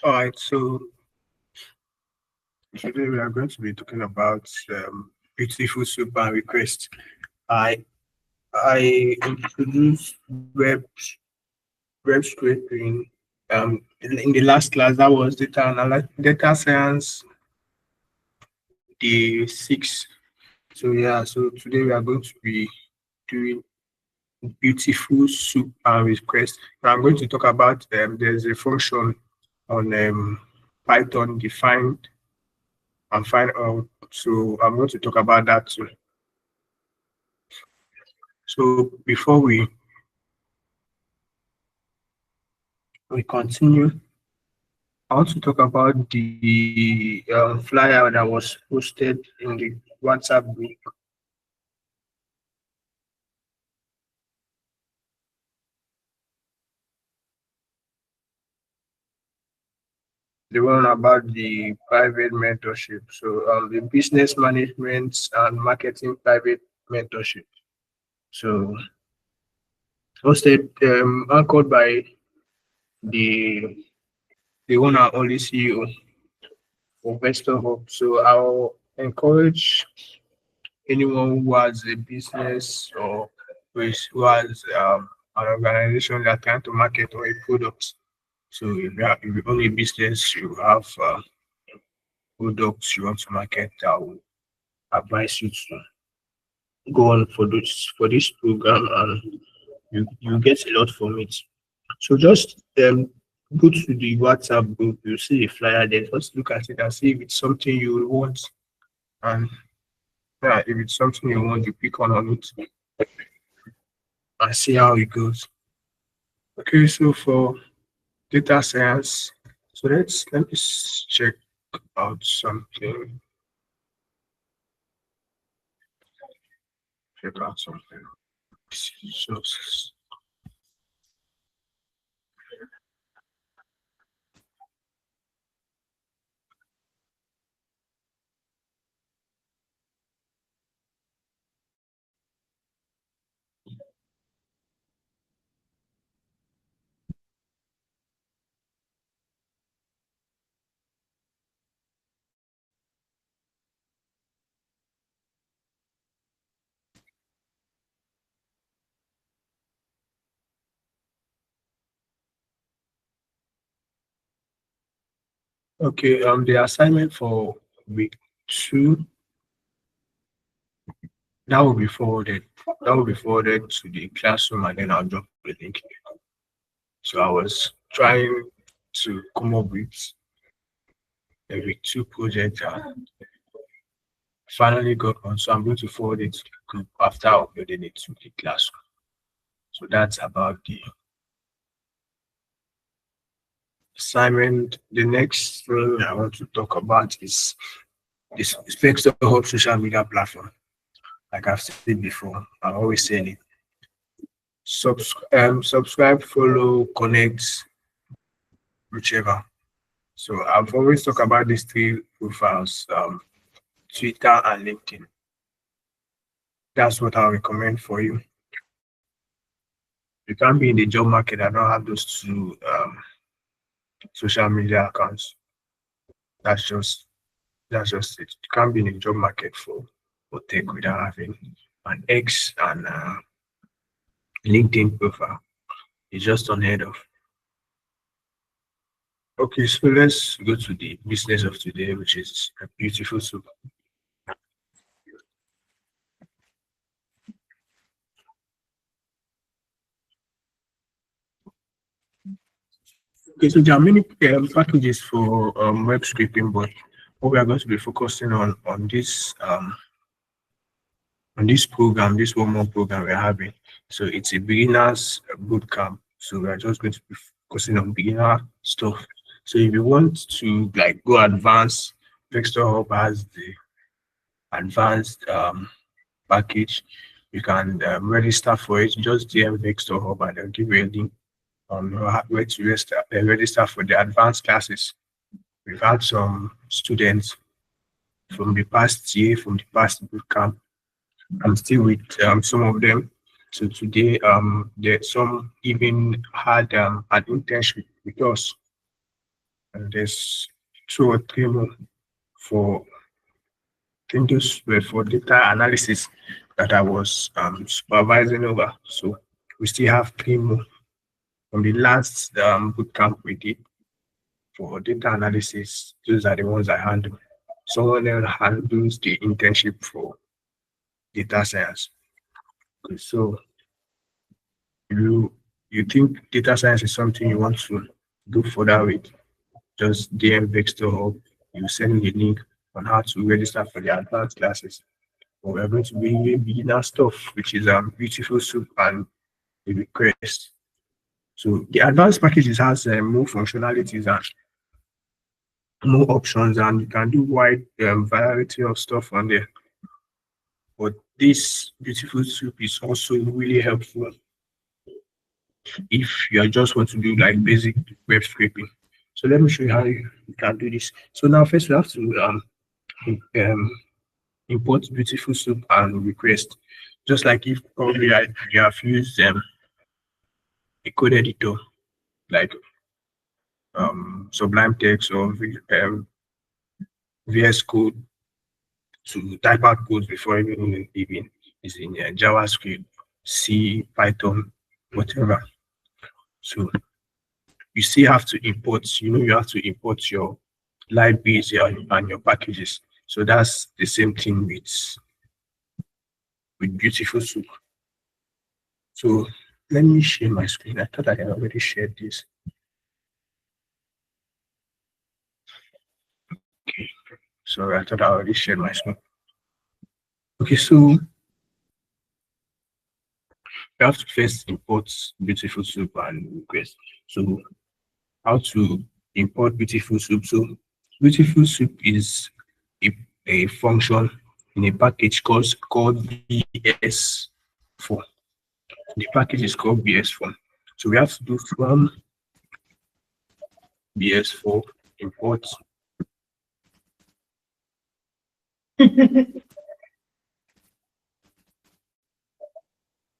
All right, so today we are going to be talking about beautiful soup and request. I I introduced web scraping in the last class. That was data science day 6. So yeah, so today we are going to be doing beautiful soup and request. Now I'm going to talk about there's a function on Python defined and find out. So I'm going to talk about that too. So before we continue, I want to talk about the flyer that was posted in the WhatsApp group. The one about the private mentorship. So the business management and marketing private mentorship. So hosted anchored by the the one and only CEO of Vestor Hub. So I'll encourage anyone who has a business or who has an organization that trying to market or a product. So if you own a business, you have products you want to market, I will advise you to go on for this program and you get a lot from it. So just go to the WhatsApp group, you see a flyer there, just look at it and see if it's something you want. And yeah, if it's something you want, you pick on it and see how it goes. Okay, so for data science, so let me check out something. Check out something. So okay, the assignment for week 2 that will be forwarded. That will be forwarded to the classroom and then I'll drop the link. So I was trying to come up with a week 2 project and finally got one. So I'm going to forward it to the group after uploading it to the classroom. So that's about the assignment. The next thing I want to talk about is this Spectre Hub social media platform. Like I've said before, I'm always saying it. Subscribe, follow, connect, whichever. So I've always talked about these three profiles, Twitter and LinkedIn. That's what I recommend for you. You can't be in the job market and don't have those two social media accounts. That's just that's just it. You can't be in the job market for tech without having an X and LinkedIn profile. It's just unheard of. Okay, so let's go to the business of today, which is a beautiful soup. Okay, so there are many packages for web scraping, but what we are going to be focusing on this program, this 1 month program we're having. So it's a beginners boot camp. So we're just going to be focusing on beginner stuff. So if you want to like go advanced, Vector Hub has the advanced package. You can register for it. Just DM Vector Hub and they'll give you a link on where to register for the advanced classes. We've had some students from the past year, from the past boot camp. I'm still with some of them. So today, some even had an internship with us. and there's two or three more for, I think those were for data analysis that I was supervising over. So we still have three more from the last bootcamp we did for data analysis. Those are the ones I handle. Someone else handles the internship for data science. Okay, so you you think data science is something you want to do further with, just DM Vexter Hub. You send me the link on how to register for the advanced classes. But we're going to be doing beginner stuff, which is beautiful soup and the request. So the advanced packages has more functionalities and more options, and you can do wide variety of stuff on there. But this beautiful soup is also really helpful if you just want to do like basic web scraping. So let me show you how you can do this. So now first we have to um, import beautiful soup and request. Just like if probably you have used a code editor like Sublime Text or VS Code to type out codes before even is in JavaScript, C, Python, whatever. So you still have to import, you have to import your libraries and your packages. So that's the same thing with Beautiful Soup. So let me share my screen. I thought I had already shared this. Okay, sorry, I thought I already shared my screen. Okay, so we have to first import Beautiful Soup and request. So how to import Beautiful Soup? So Beautiful Soup is a function in a package called BS4. The package is called BS4. So we have to do from BS4 import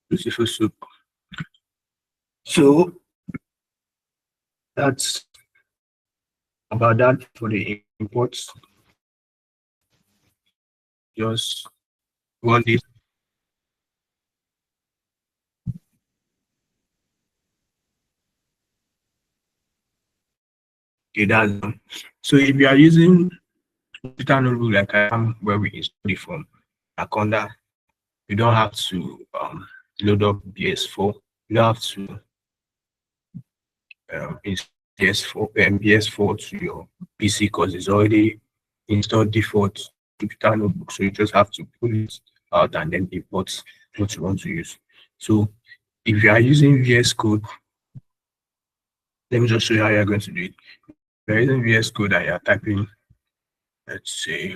Beautiful Soup. So that's about that for the imports. Just run this. Okay, that's done. So if you are using Jupyter Notebook like I am, where we install it from Aconda, you don't have to load up BS4. You don't have to install BS4 to your PC because it's already installed default Jupyter Notebook. So you just have to pull it out and then import what you want to use. So if you are using VS Code, let me just show you how you're going to do it. If you're using VS Code and you're typing, let's say,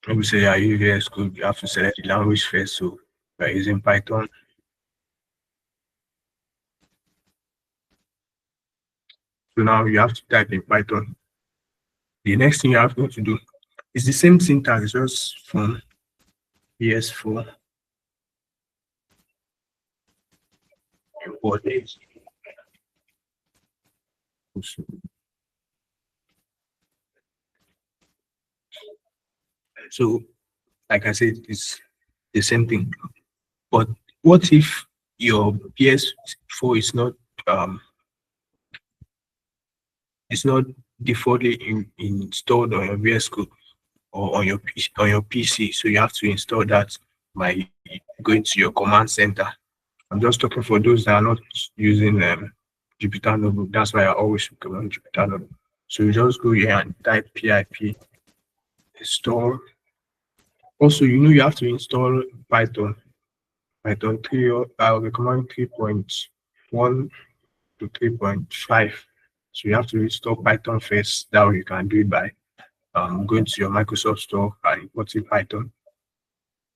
when we say you're using VS Code, you have to select the language first. So we're using Python. So now you have to type in Python. The next thing you have to do is the same syntax, just from VS4. Import it. So, like I said, it's the same thing. But what if your PS4 is not it's not defaultly installed on your VS Code or on your PC? So you have to install that by going to your command center. I'm just talking for those that are not using Jupyter Notebook. That's why I always recommend Jupyter Notebook. So you just go here and type pip install. Also, you have to install Python 3, or I'll recommend 3.1 to 3.5. So you have to install Python first. That way you can do it by going to your Microsoft Store and importing Python.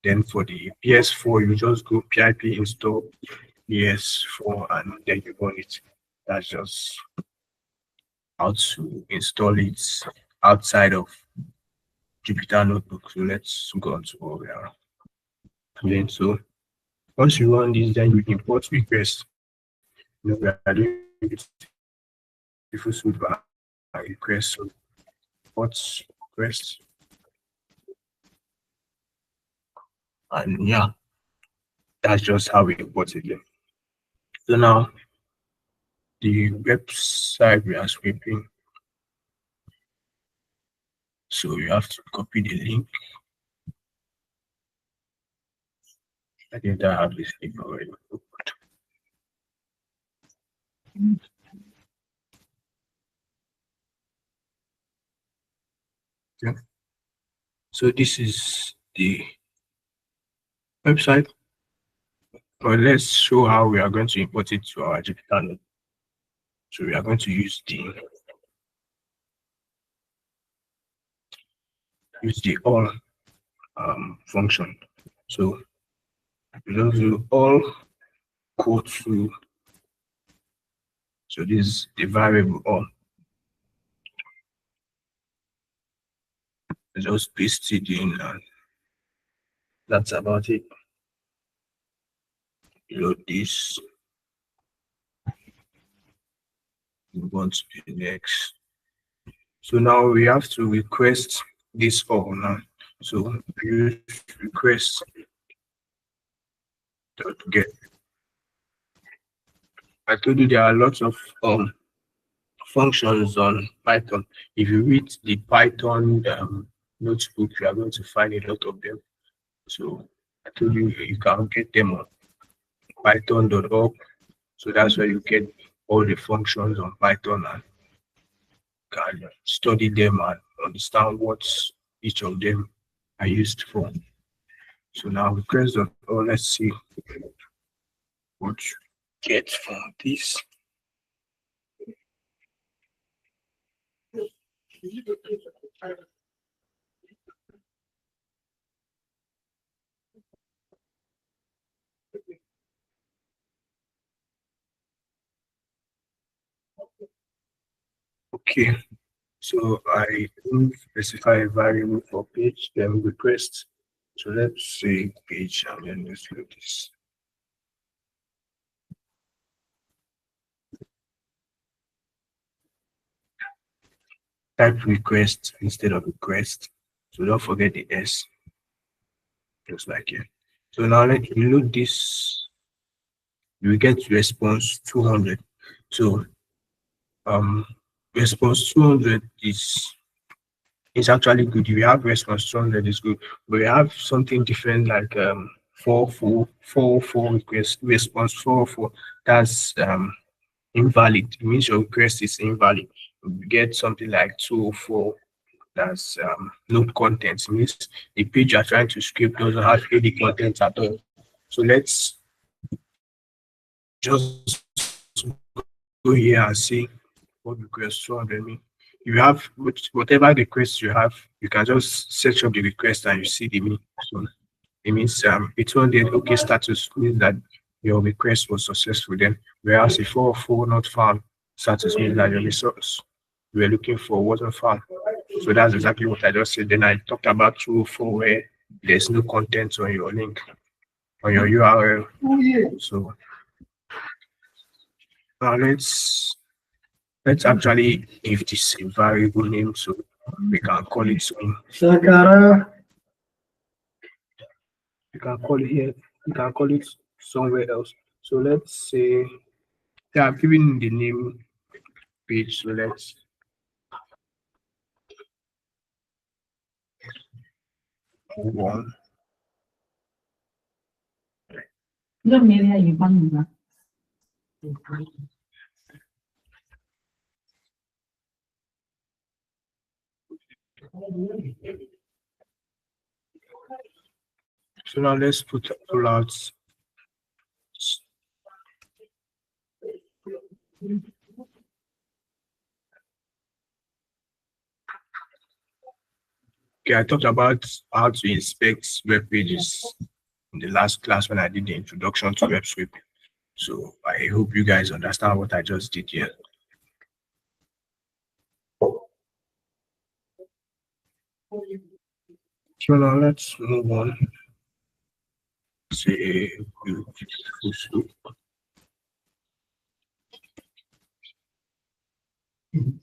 Then for the PS4, you just go pip install PS4 and then you run it. That's just how to install it outside of Jupyter Notebook. So let's go on to where we are. And then so once you run this, then you import request. we are doing beautiful suit by request. So what's request? And yeah, that's just how we import it. So now the website we are scraping. So you have to copy the link. I think I have this link already. Yeah. So this is the website. But let's show how we are going to import it to our Jupyter node. So we are going to use the all function. So we just do all code to. So this is the variable all. Just paste it in, and that's about it. Load this. Move on to the next. So now we have to request this all now. So use request dot get. I told you there are lots of functions on Python. If you read the Python notebook, you are going to find a lot of them. So I told you you can get them on python.org. So that's where you get all the functions on Python and can study them and understand what each of them are used for. So now request.org, let's see what you get from this. Okay, so I didn't specify a variable for page, then request. So let's say page, and then let's do this. Type request instead of request. So don't forget the S, just like here. So now let's reload this. You get response 200. So response 200 is actually good. If you have response 200 is good, but we have something different like 404 request response 404. That's invalid. It means your request is invalid. You get something like 204. That's node content. It means the page you're trying to scrape doesn't have any content at all. So let's just go here and see what request 200 mean. You have whatever request you have, you can just search up the request and you see the mean. So it means a 200 OK status means that your request was successful then, whereas a 404 not found status means that your resource you were looking for wasn't found. So that's exactly what I just said. Then I talked about 204 where there's no content on your link, on your URL. So now let's actually give this a variable name so we can call it swing. Sakara. You can call it here, you can call it somewhere else. So let's say yeah, I've given the name page, so let's move on. So now let's pull out okay, I talked about how to inspect web pages in the last class when I did the introduction to web scraping. So I hope you guys understand what I just did here. So now let's move on. Say beautiful soup. Okay.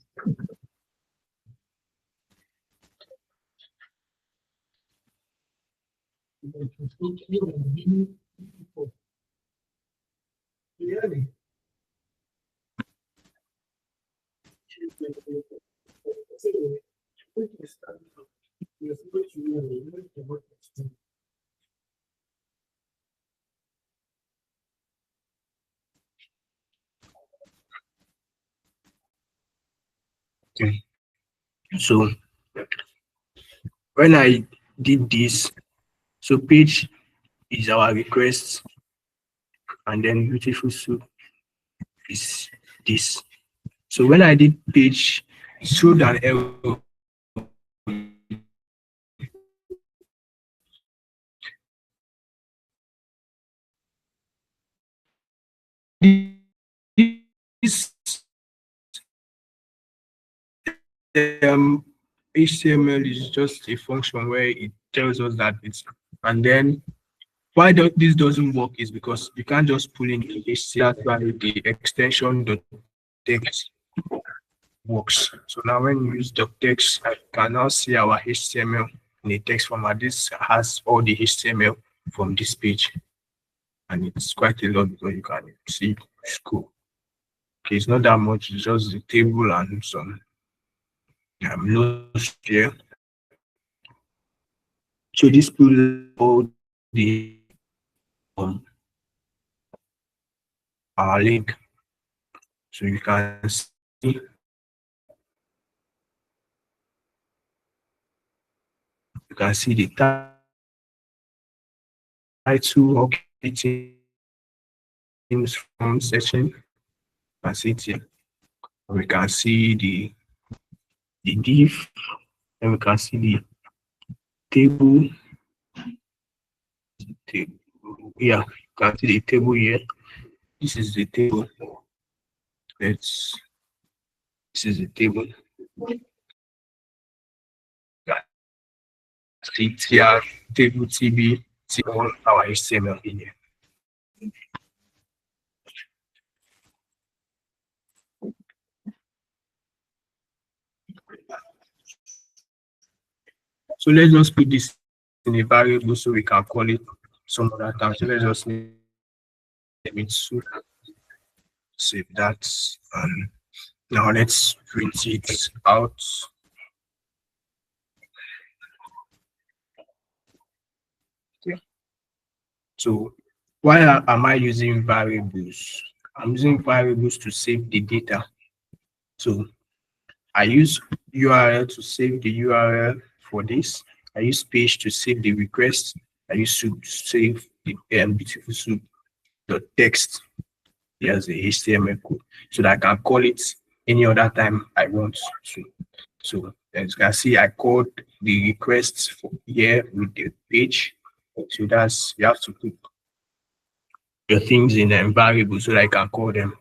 So when I did this, so page is our request, and then beautiful soup is this. So when I did page, it showed an error. This HTML is just a function where it tells us that it's, and then why this doesn't work is because you can't just pull in the HTML. That's why the extension text works. So now when you use text, I can now see our HTML in a text format. This has all the HTML from this page, and it's quite a lot because you can see it's cool. Okay, it's not that much, it's just the table and some notes here. So this pulls all the our link. So you can see the title of the teams from section. You can see it here. We can see the div, and we can see the table. Yeah, you can see the table here. This is the table. This is the table. See here, table TB, see all our HTML in here. So let's just put this in a variable so we can call it some other time. So let's just name it soup. Save that. Now let's print it out. Okay. So why am I using variables? I'm using variables to save the data. So I use URL to save the URL for this. I use page to save the request. I use soup to save the beautiful soup the text. Here's the HTML code so that I can call it any other time I want to. So as you can see, I called the request for here with the page. So that's, you have to put your things in a variable so that I can call them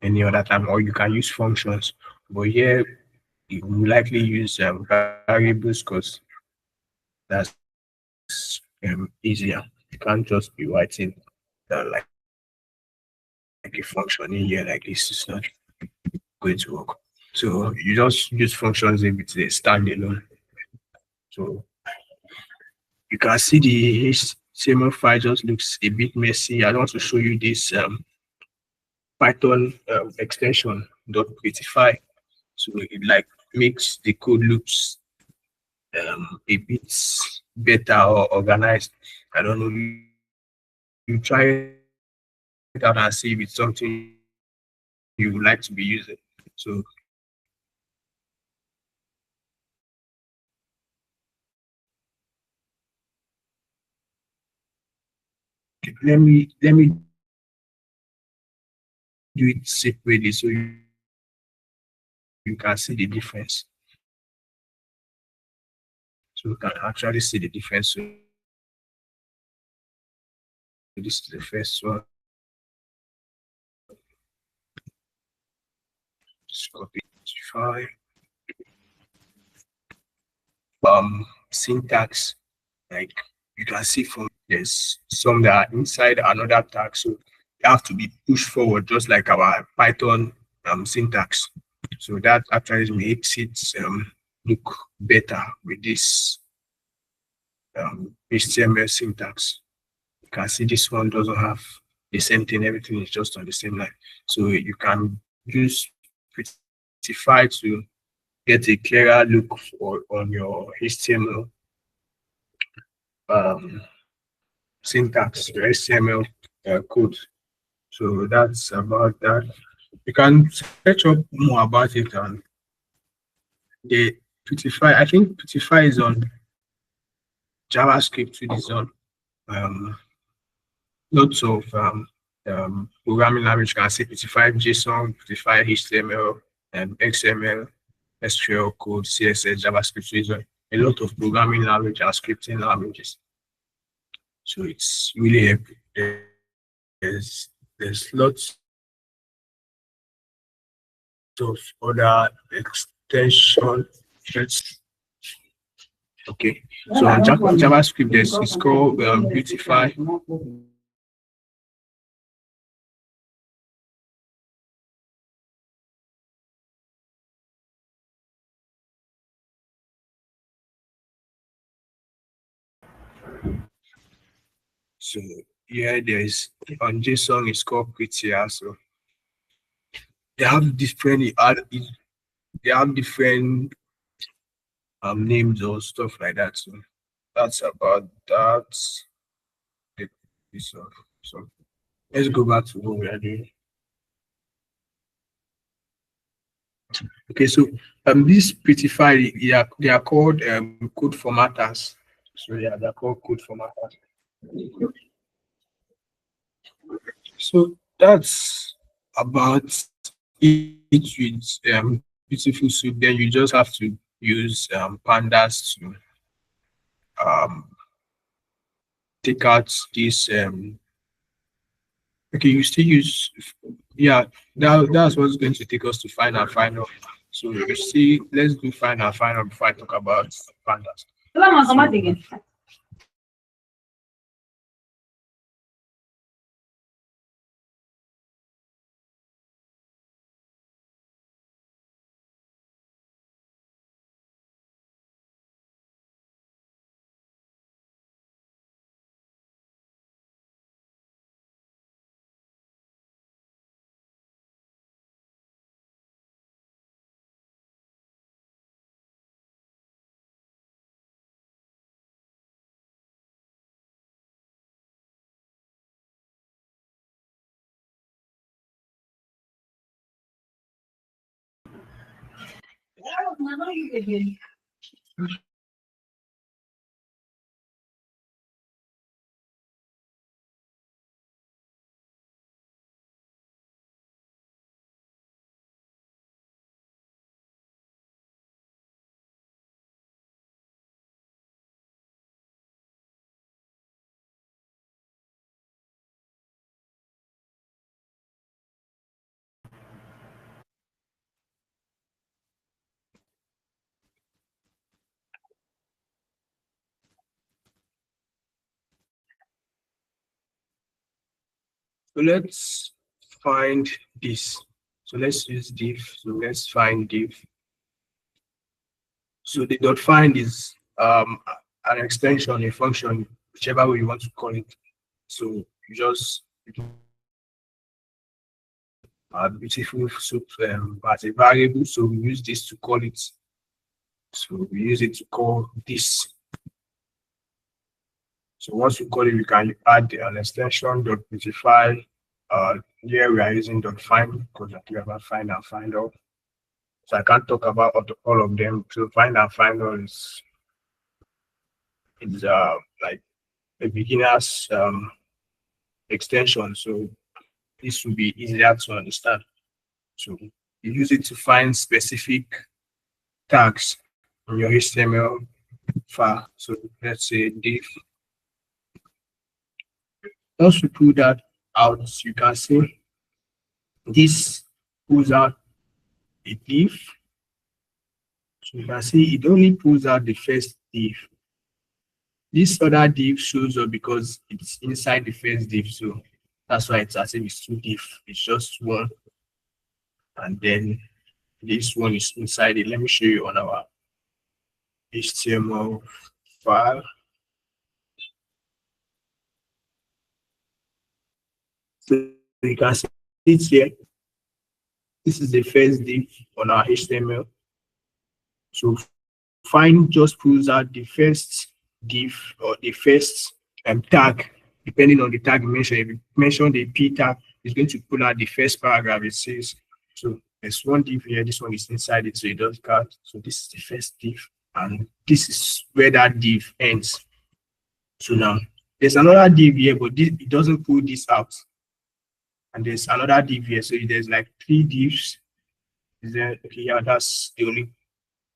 any other time, or you can use functions. But here you will likely use variables because that's easier. You can't just be writing like a function in here like this. It's not going to work. So you just use functions if it's a standalone. So you can see the HTML file just looks a bit messy. I want to show you this Python extension .prettify. So it like makes the code looks a bit better or organized. I don't know. You try it out and see if it's something you would like to be using. So let me do it separately so you can see the difference. So you can actually see the difference. So this is the first one. Just copy file. Syntax, like you can see from there's some that are inside another tag, so they have to be pushed forward just like our Python syntax. So that actually makes it look better with this HTML syntax. You can see this one doesn't have the same thing, everything is just on the same line. So you can use Prettify to get a clearer look on your HTML syntax, your HTML code. So that's about that. You can search up more about it on the Prettify. I think Prettify is on JavaScript, it is on lots of programming language. You can see Prettify JSON, Prettify HTML, XML, SQL code, CSS, JavaScript. So it's a lot of programming language and scripting languages. So it's really there's lots of other extensions. Okay, so on JavaScript, it's called Beautify. So yeah, there's on JSON it's called Prettier. So they have different names or stuff like that. So that's about that. So let's go back to what we are doing. Okay, so these Prettify, they are called code formatters. So yeah, they're called code formatters. So that's about it with Beautiful Soup. Then you just have to use pandas to take out this okay, you still use that's what's going to take us to final. So you see, let's do final before I talk about pandas. So let's find this. So let's use div. So let's find div. So the dot find is an extension, a function, whichever way you want to call it. So you just Beautiful Soup as a variable. So we use this to call it. So we use it to call this. So once we call it, we can add an extension dot beautify. Here we are using dot find because we have a find and find out. So I can't talk about all of them. So find and find out is like a beginner's extension. So this will be easier to understand. So you use it to find specific tags in your HTML file. So let's say div. Once we pull that out, you can see this pulls out a div. So you can see it only pulls out the first div. This other div shows up because it's inside the first div. So that's why it's as if it's two div. It's just one. And then This one is inside it. Let me show you on our HTML file. So you can see it here. This is the first div on our HTML. So find just pulls out the first div or the first tag, depending on the tag you mention. If you mention the p tag, it's going to pull out the first paragraph it says. So there's one div here, this one is inside it, so it does count. So this is the first div, and this is where that div ends. So now there's another div here, but it doesn't pull this out. And there's another div here, so there's like 3 divs. Is there? Okay, yeah, that's the only.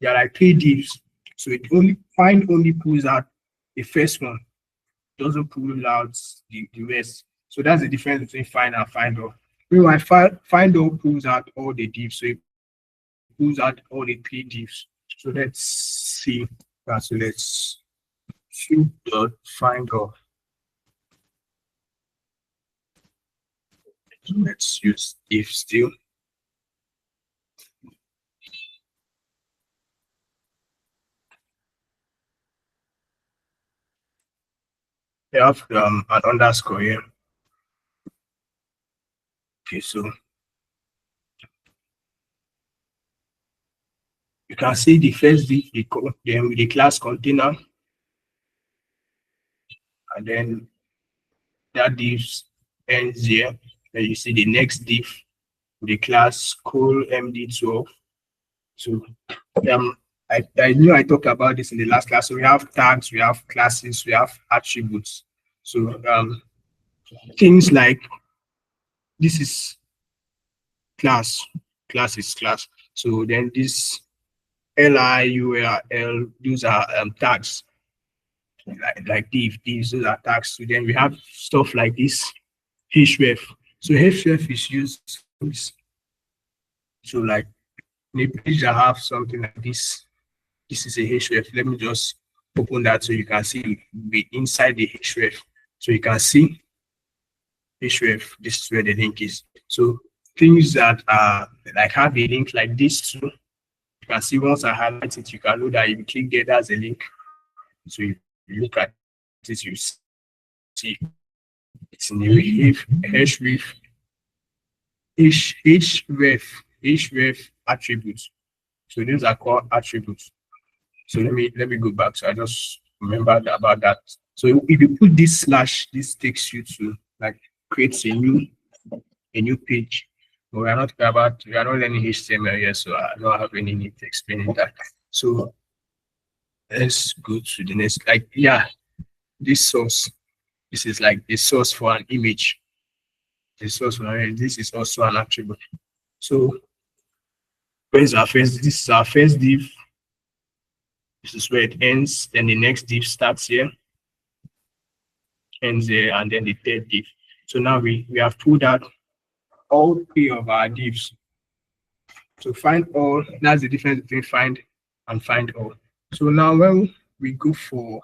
There are like 3 divs, so it only pulls out the first one, doesn't pull out the rest. So that's the difference between find and find all. Meanwhile, find all pulls out all the divs, so it pulls out all the 3 divs. So let's see that. So let's shoot dot find all. So let's use if still. We have an underscore here. Okay, so you can see the first div, the class container, and then that div ends here. Then you see the next div, the class call MD12. So I knew I talked about this in the last class. So we have tags, we have classes, we have attributes. So things like this is class is class. So then this LIURL, those are tags. Like divs, those are tags. So then we have stuff like this href. So href is used. So like in a page that have something like this. This is a href. Let me just open that so you can see the inside the href. So you can see href. This is where the link is. So things that are like have a link like this too. You can see once I highlight it, you can know that if you click there, that's a link. So you look at this, you see it's in the href attributes. So these are called attributes. So let me go back. So I just remembered about that. So if you put this slash, this takes you to like creates a new page. But we are not learning HTML yet, so I don't have any need to explain that. So let's go to the next. Like this source. This is like the source for an image. The source for an image. This is also an attribute. So where's our first? This is our first div. This is where it ends. Then the next div starts here, ends there, and then the third div. So now we have pulled out all 3 of our divs. So find all, that's the difference between find and find all. So now when we go for,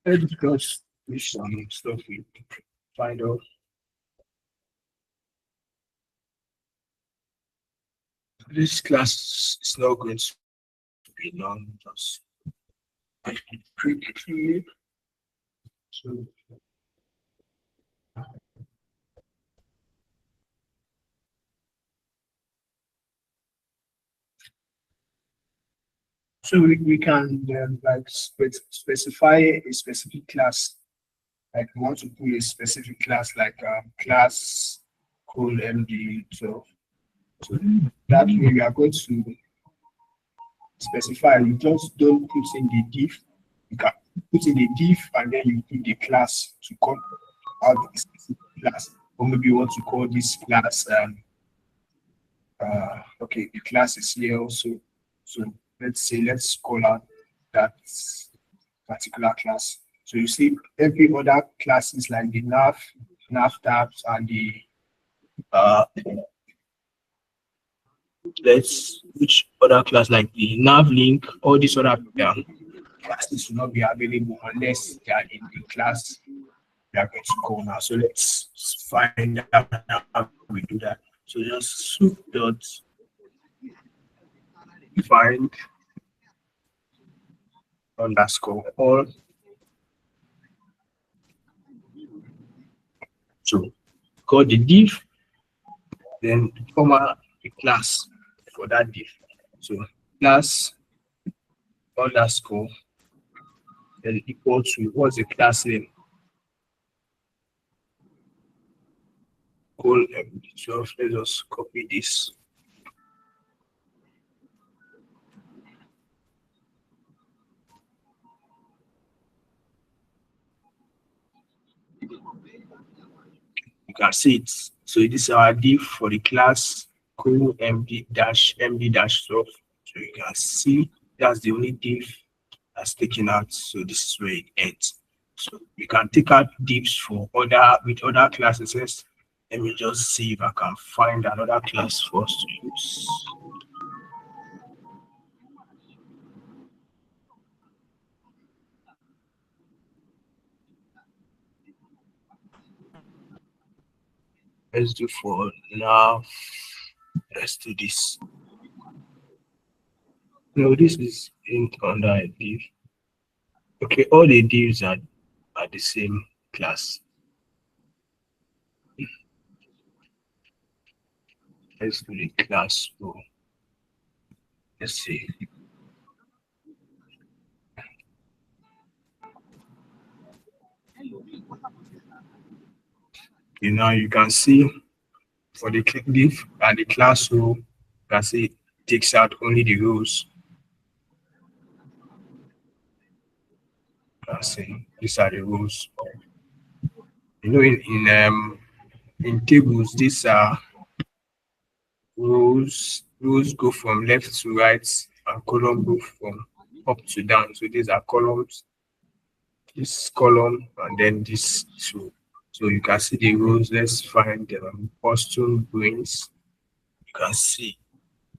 let's just do some stuff with find all. This class is not going to be long, just quickly. So we can like specify a specific class. Like we want to pull a specific class, like class call MD12. So that way we are going to specify. You just don't put in the div. You can put in the div and then you put the class to call out the specific class. Or maybe you want to call this class. Okay, the class is here also. So let's call out that particular class. So you see every other classes like the nav tabs and the which other class like the nav link, all these other classes will not be available unless they are in the class we are going to call now. So let's find out how we do that. So just soup dot find underscore all. So call the div, then comma the class for that div. So class underscore then equal to what's the class name? Call 12. Let's just copy this. You can see it. So this is our div for the class cool md-12. So you can see that's the only div that's taken out. So this is where it ends. So you can take out divs for other classes. Let me just see if I can find another class for us to use. Let's do for now. Let's do this. No, this is in under a div. Okay, all the divs are the same class. Let's do the class row. Let's see. Okay, now you can see for the div and the class row, you can see it takes out only the rows. You can see these are the rows. You know, in tables, these are rows go from left to right and column go from up to down. So these are columns, this column, and then this two. So you can see the rows. Let's find Boston Bruins. You can see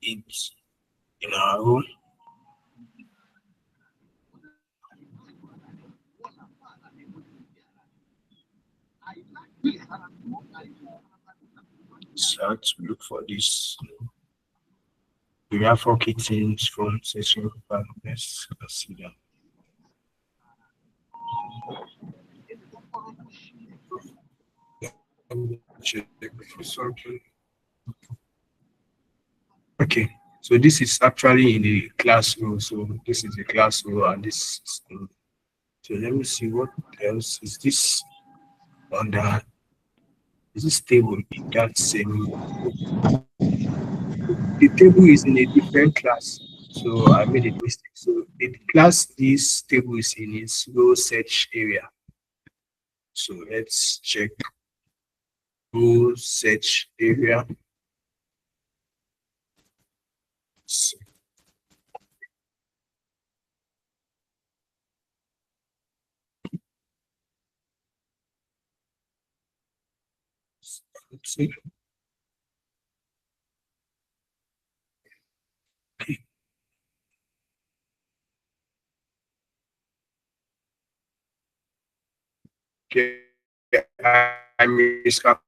it in our row. So to look for this. We have 4 kittens from session. Let's see that. Check for something. Okay, so this is actually in the class row. So this is the class row, and this is in. So let me see what else is this under. Is this table in that same? The table is in a different class, so I made a mistake. So the class this table is in its row search area. So let's check row search area. So let's see. Okay, I miscalculated.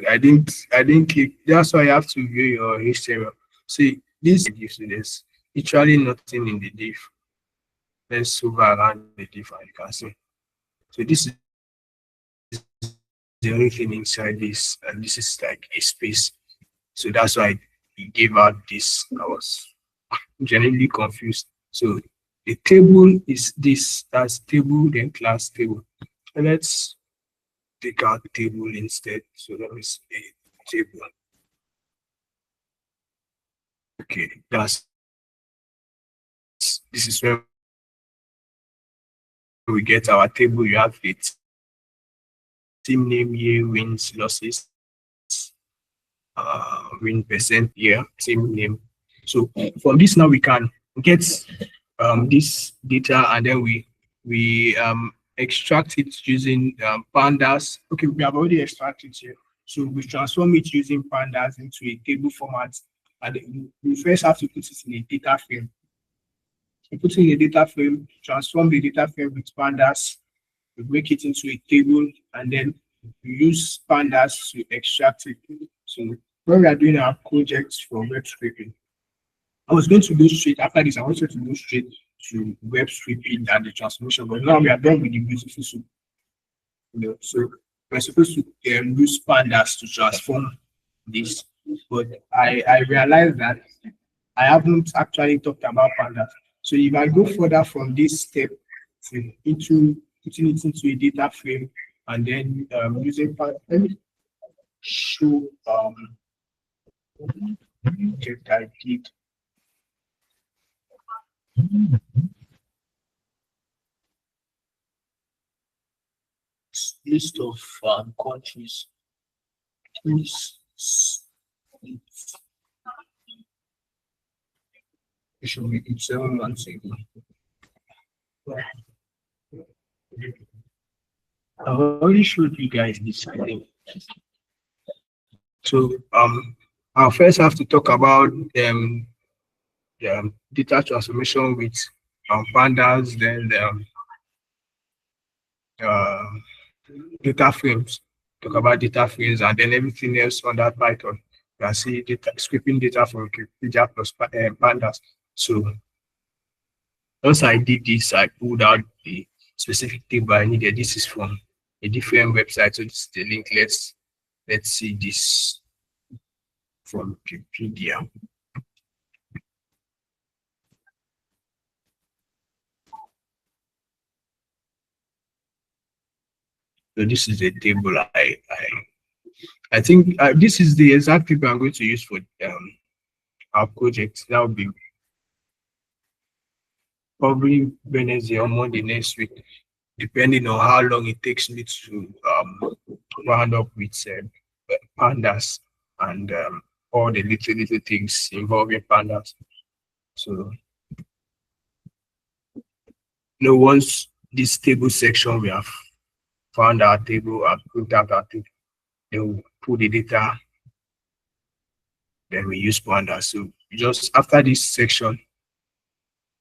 I didn't click. That's why you have to view your HTML. See, this gives you this. Literally nothing in the div. Let's hover around the div and you can see. So this is the only thing inside this, and this is like a space. So that's why he gave out this. I was genuinely confused. So the table is this. That's table, then class table. And let's take out table instead. So let me see table. Okay, this is where we get our table. You have it. Team name, year, wins, losses, win percent, year, team name. So from this now we can get this data, and then we extract it using pandas. Okay, we have already extracted here. So we transform it using pandas into a table format, and we first have to put it in a data frame. We put it in a data frame, transform the data frame with pandas, we break it into a table, and then we use pandas to extract it. So when we are doing our projects for web scraping, I was going to go straight after this. I wanted to go straight to web scraping and the transformation, but now we are done with the beautiful soup. So we're supposed to use pandas to transform this, but I realized that I haven't actually talked about pandas. So if I go further from this step into putting it into a data frame and then using pandas, let me show project I did. List of countries. Please, it should be 7 months ago. I already showed you guys this, I think. So I'll first have to talk about data transformation with pandas, then data frames. Talk about data frames and then everything else on that Python. You can see data scraping data from Wikipedia plus pandas. So once I did this, I pulled out the specific table I needed. This is from a different website. So this is the link. Let's see this from Wikipedia. So this is the table I think this is the exact table I'm going to use for our project. That will be probably Wednesday or Monday next week, depending on how long it takes me to round up with pandas and all the little things involving pandas. So once this table section we have found our table and put out our table, then we put the data, then we use pandas. So just after this section,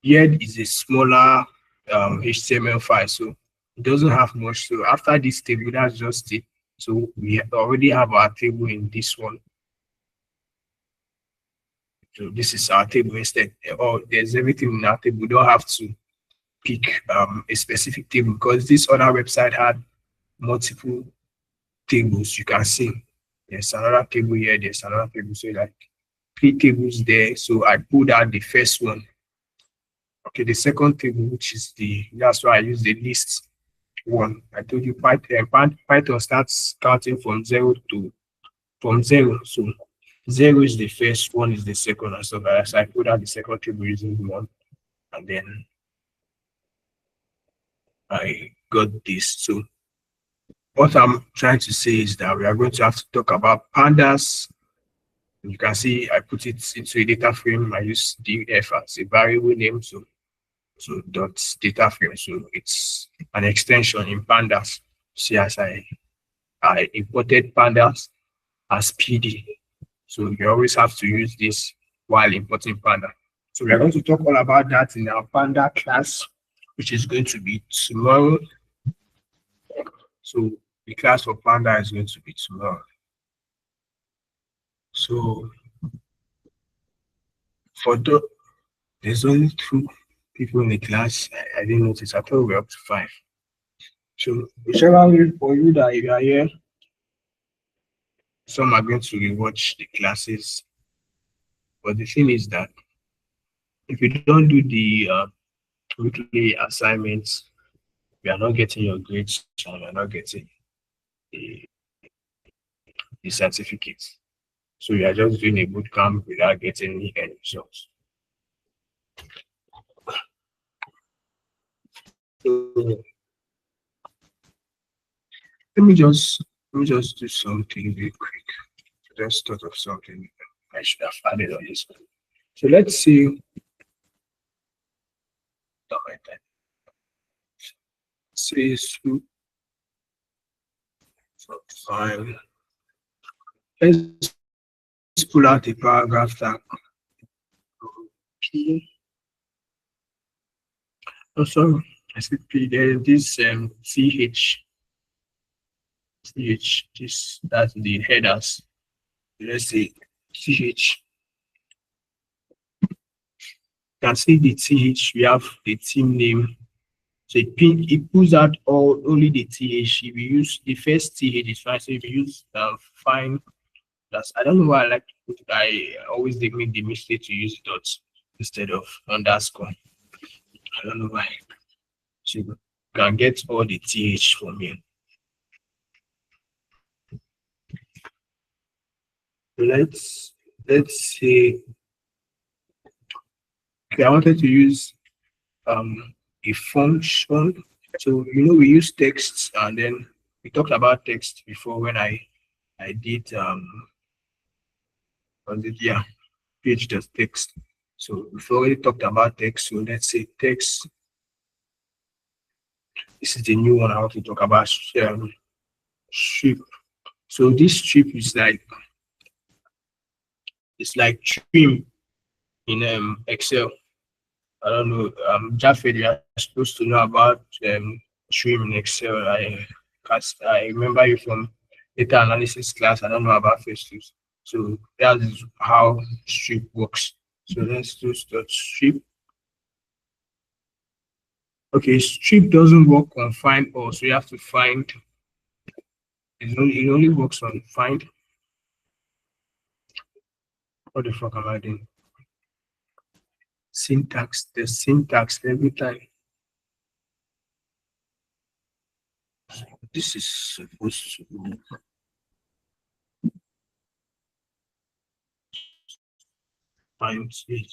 here is a smaller HTML file, so it doesn't have much. So after this table, that's just it. So we already have our table in this one. So this is our table instead. Or there's everything in our table. We don't have to pick a specific table because this other website had multiple tables. You can see there's another table here, there's another table. So like 3 tables there. So I pulled out the first one. Okay, the second table, which is that's why I use the list one. I told you Python starts counting from 0 to So 0 is the first, 1 is the second, and so that. So I put out the second table using 1, and then I got this. So what I'm trying to say is that we are going to have to talk about pandas. You can see I put it into a data frame. I use df as a variable name. So dot data frame. So it's an extension in pandas. See, as I imported pandas as PD. So you always have to use this while importing panda. So we are going to talk all about that in our panda class, which is going to be tomorrow. So the class for panda is going to be tomorrow. So for there's only 2 people in the class. I didn't notice. I thought we were up to 5. So whichever way for you that you are here, some are going to rewatch the classes. But the thing is that if you don't do the weekly assignments, you are not getting your grades and you are not getting the certificates. So you are just doing a boot camp without getting any end results. So let me just do something real quick. Just thought of something I should have added on this. So let's see. Say soup. So fine. Let's pull out the paragraph tag. P. Oh, sorry. I said P. There is this CH. TH, this that's the headers. Let's say TH. You can see the TH, we have the team name. So it pulls out only the TH. If you use the first TH, is fine. So if you use find, that's, I don't know why I like to put, I always make the mistake to use dots instead of underscore. I don't know why. So you can get all the TH from here. Let's say, okay, I wanted to use a function. So we use text, and then we talked about text before when I did yeah, page does text. So we've already talked about text. So let's say text. This is the new one I want to talk about. Strip. So this strip is like, it's like trim in Excel. I don't know. Jafet, you're supposed to know about trim in Excel. I remember you from data analysis class. I don't know about FaceTools. So that is how strip works. So let's do strip. Okay, strip doesn't work on find all, so you have to find. It only works on find. What the fuck am I doing? Syntax, the syntax every time. This is supposed to find it.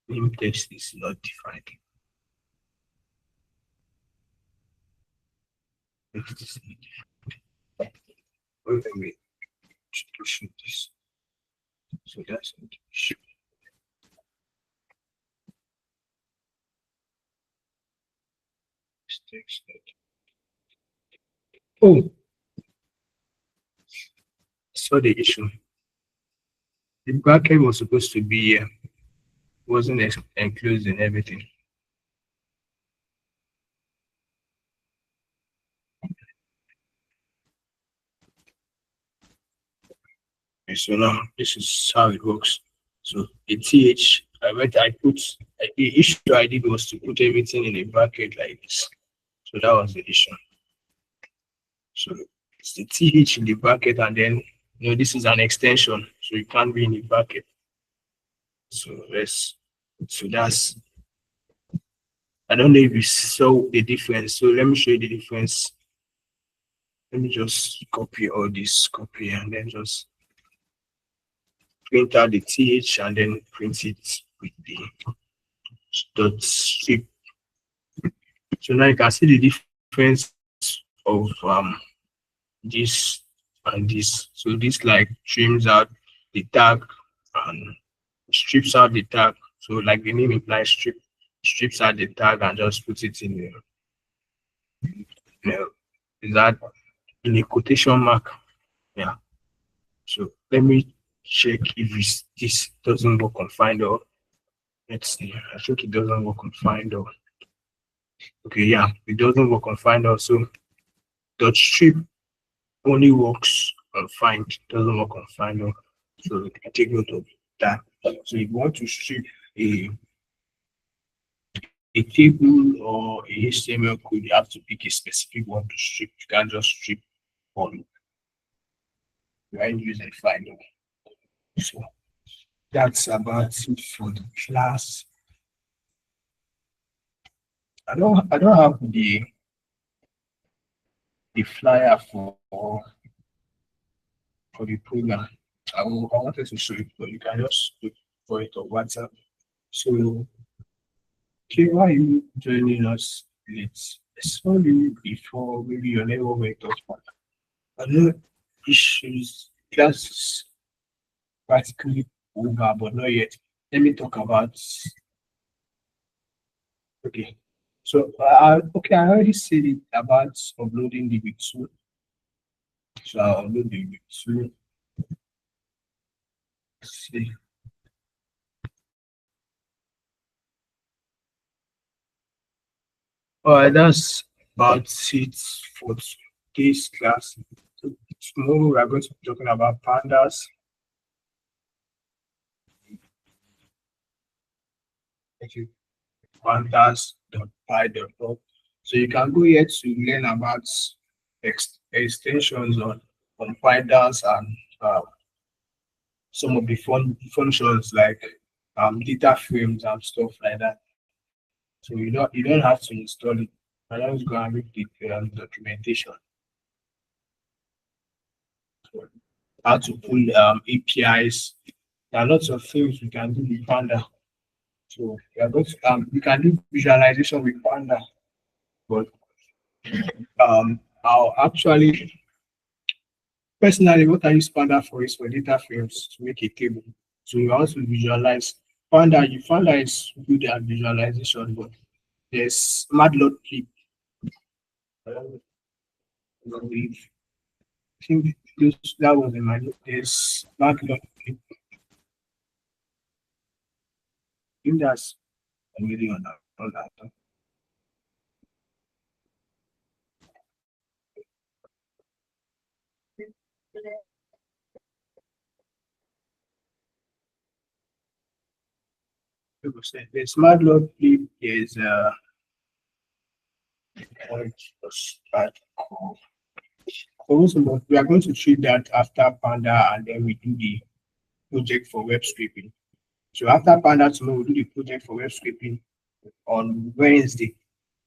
Name text is not defined. Wait a minute. To shoot this. So that's not shoot. Text. Oh, so the issue. The bracket was supposed to be here. Wasn't enclosed in everything. Okay, so now this is how it works. So the TH, the issue I did was to put everything in a bracket like this. So that was the issue. So it's the TH in the bracket, and then this is an extension, so you can't be in the bracket. So that's, I don't know if you saw the difference. So let me show you the difference. Let me just copy all this, copy, and then just print out the TH and then print it with the dot strip. So now you can see the difference of this and this. So this like trims out the tag and strips out the tag. So like the name implies, strips out the tag and just puts it in is that in a quotation mark. Yeah. So let me check if this doesn't work on find all. Let's see. I think it doesn't work on find all. Okay, yeah, it doesn't work on find all. So dot strip only works on find, doesn't work on find all. So I take note of that. So if you want to strip a table or a HTML code, you have to pick a specific one to strip. You can't just strip on. You ain't using find all. So that's about it for the class. I don't have the flyer for the program. I wanted to show it, but you can just look for it on WhatsApp. So okay, why are you joining us late? Sorry before, maybe your neighbor went off. I know issues, class practically over, but not yet. Let me talk about, okay. So, okay, I already said it about uploading the V2. So I'll upload the V2. See. All right, that's about it for today's class. So tomorrow we are going to be talking about pandas. Thank you. Pandas.py.org. So you can go here to learn about extensions on pandas and some of the functions like data frames and stuff like that. So you don't have to install it. I just go and read the documentation. So how to pull APIs. There are lots of things we can do with Panda. So we are going to we can do visualization with Panda, but I'll actually personally what I use Panda for is for data frames to make a table. So you also visualize Panda is good at visualization, but there's Matplotlib. I think that was in my note. There's Matplotlib. I think that's really on that. There's Matplotlib. There's we are going to treat that after Panda, and then we do the project for web scraping. So after Panda tomorrow, we'll do the project for web scraping on Wednesday,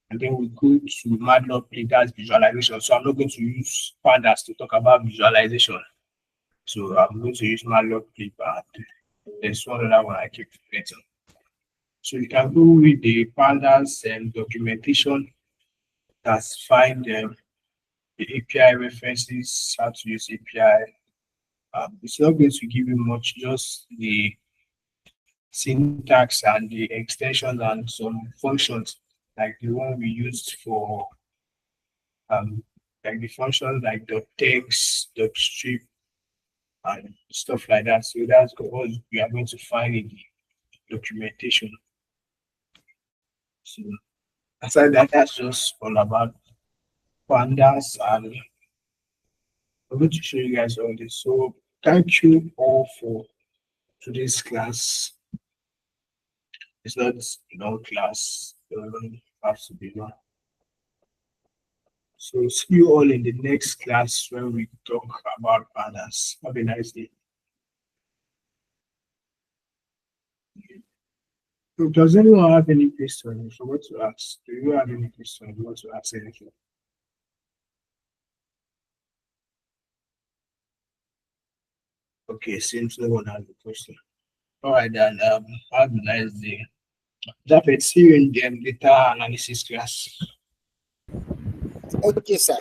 and then we go to Matplotlib, that's visualization. So I'm not going to use Pandas to talk about visualization. So I'm going to use Matplotlib, and there's one other one I keep forgetting. So you can go with the Pandas and documentation. That's find the API references, how to use API. It's not going to give you much, just the syntax and the extensions and some functions like the one we used for like the functions like .text, .strip, and stuff like that. So that's what we are going to find in the documentation. So aside that, that's just all about Pandas, and I'm going to show you guys all this. So thank you all for today's class. It's not no class, have to be long. So see you all in the next class when we talk about Pandas. Have a nice day. So does anyone have any questions? So what to ask? Do you have any questions? You want to ask anything? Okay, seems no one has a question. All right, then have a nice day. Japhet, see you in the data analysis class. Okay, sir.